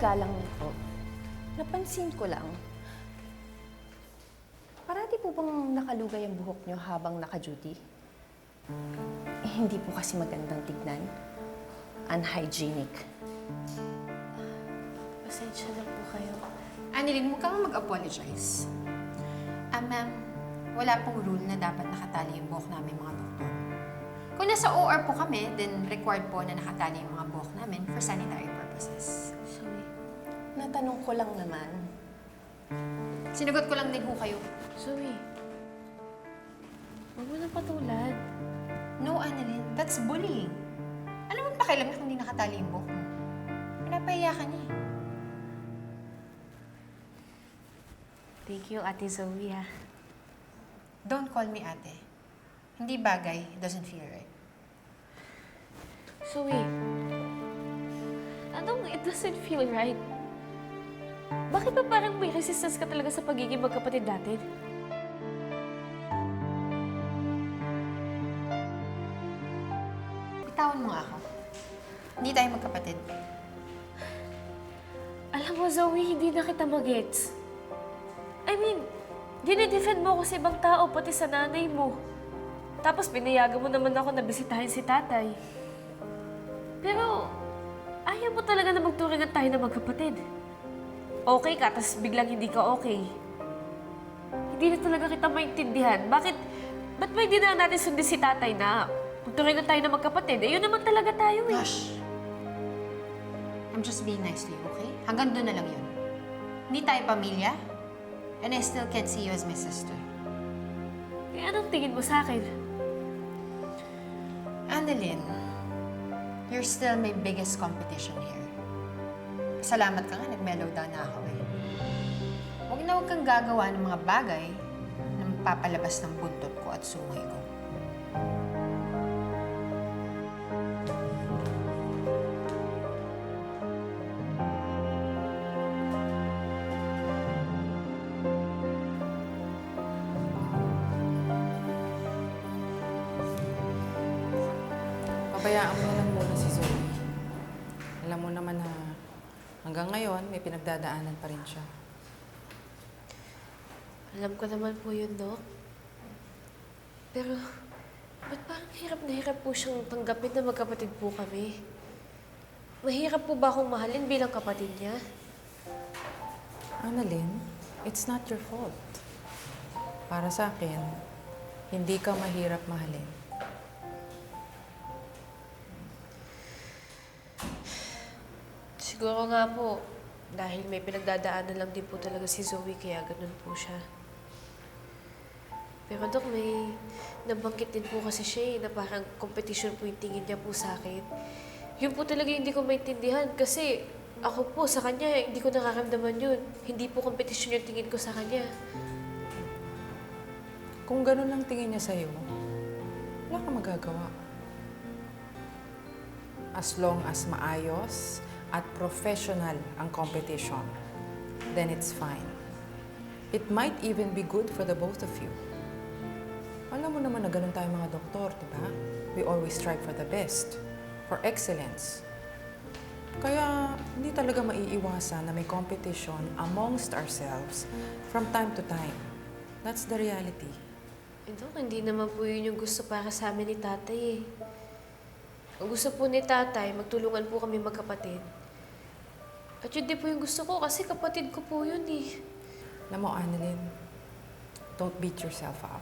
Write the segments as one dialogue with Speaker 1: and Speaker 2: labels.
Speaker 1: paggalang niyo po, napansin ko lang, parati po bang nakalugay ang buhok niyo habang naka-duty? Hindi po kasi magandang tignan. Unhygienic.
Speaker 2: Pasensya na po kayo.
Speaker 3: Annalyn, huwag kang mag-apologize. Ma'am, wala pong rule na dapat nakatali yung buhok namin mga doktor. Kung nasa OR po kami, then required po na nakatali yung mga buhok namin for sanitary purposes.
Speaker 2: Sorry.
Speaker 1: Natanong ko lang naman.
Speaker 3: Sinagot ko lang din ho kayo.
Speaker 2: Zoe. Huwag mo nang patulan.
Speaker 3: No, Annalyn, that's bullying. Alam mo pa kailan kung hindi nakatali yung buhok mo? Pinapahiya ka niya.
Speaker 2: Thank you, Ate Zoe, ha.
Speaker 3: Don't call me ate. Hindi bagay, it doesn't feel right.
Speaker 2: Zoe. Anong it doesn't feel right? Bakit ba parang may resistance ka talaga sa pagiging magkapatid natin?
Speaker 3: Bitawan mo nga ako. Hindi tayo magkapatid.
Speaker 2: Alam mo, Zoe, hindi na kita magets. I mean, dinidefend mo ako sa ibang tao, pati sa nanay mo. Tapos pinayagan mo naman ako na bisitahin si tatay. Pero, ayaw mo talaga na magturingan tayo na magkapatid. Okay ka, tapos biglang hindi ka okay. Hindi na talaga kita maintindihan. Ba't ba hindi na natin sundin si tatay na magturingan tayo na magkapatid? Eh, yun naman talaga tayo eh.
Speaker 3: Gosh. I'm just being nice to you, okay? Hanggang doon na lang yun. Hindi tayo pamilya, and I still can't see you as my sister.
Speaker 2: Eh, anong tingin mo sa akin?
Speaker 3: Annalyn, you're still my biggest competition here. Salamat ka nga, nag-mellow down na ako eh. Huwag kang gagawa ng mga bagay na magpapalabas ng buntot ko at sungay ko.
Speaker 4: Pabayaan mo na lang muna si Zoe. Alam mo naman na hanggang ngayon, may pinagdadaanan pa rin siya.
Speaker 2: Alam ko naman po yun, Dok. Pero, ba't parang hirap na hirap po siyang tanggapin na magkapatid po kami? Mahirap po ba akong mahalin bilang kapatid niya?
Speaker 4: Annalyn, it's not your fault. Para sa akin, hindi ka mahirap mahalin.
Speaker 2: Siguro nga po, dahil may pinagdadaanan lang din po talaga si Zoe, kaya ganun po siya. Pero Dok, may nabanggit din po kasi siya na parang competition po yung tingin niya po sa akin. Yun po talaga hindi ko maintindihan kasi ako po sa kanya, hindi ko nakaramdaman yun. Hindi po competition yung tingin ko sa kanya.
Speaker 4: Kung ganun lang tingin niya sa'yo, wala kang magagawa. As long as maayos at professional ang competition, then it's fine. It might even be good for the both of you. Alam mo naman na ganun tayo mga doktor, di ba? We always strive for the best, for excellence. Kaya hindi talaga maiiwasan na may competition amongst ourselves from time to time. That's the reality.
Speaker 2: Dok, hindi naman po yun yung gusto para sa amin ni tatay eh. Ang gusto po ni tatay, magtulungan po kami magkapatid. At yun din po yung gusto ko kasi kapatid ko po yun eh.
Speaker 4: Alam mo, Annalyn, don't beat yourself up.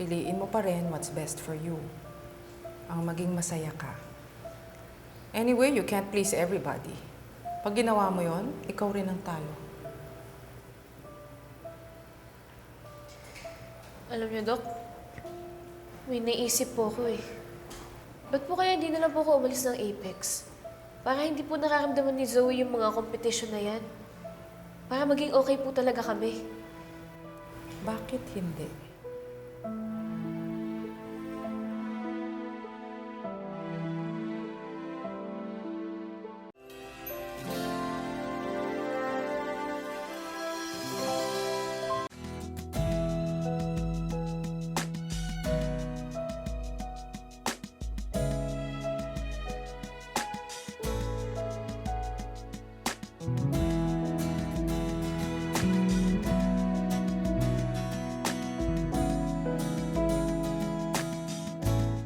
Speaker 4: Piliin mo pa rin what's best for you. Ang maging masaya ka. Anyway, you can't please everybody. Pag ginawa mo yon, ikaw rin ang talo.
Speaker 2: Alam niyo, Dok, may naisip po ako eh. Ba't po kaya hindi na lang po ako umalis ng Apex? Para hindi po nararamdaman ni Zoe yung mga competition na yan. Para maging okay po talaga kami.
Speaker 4: Bakit hindi?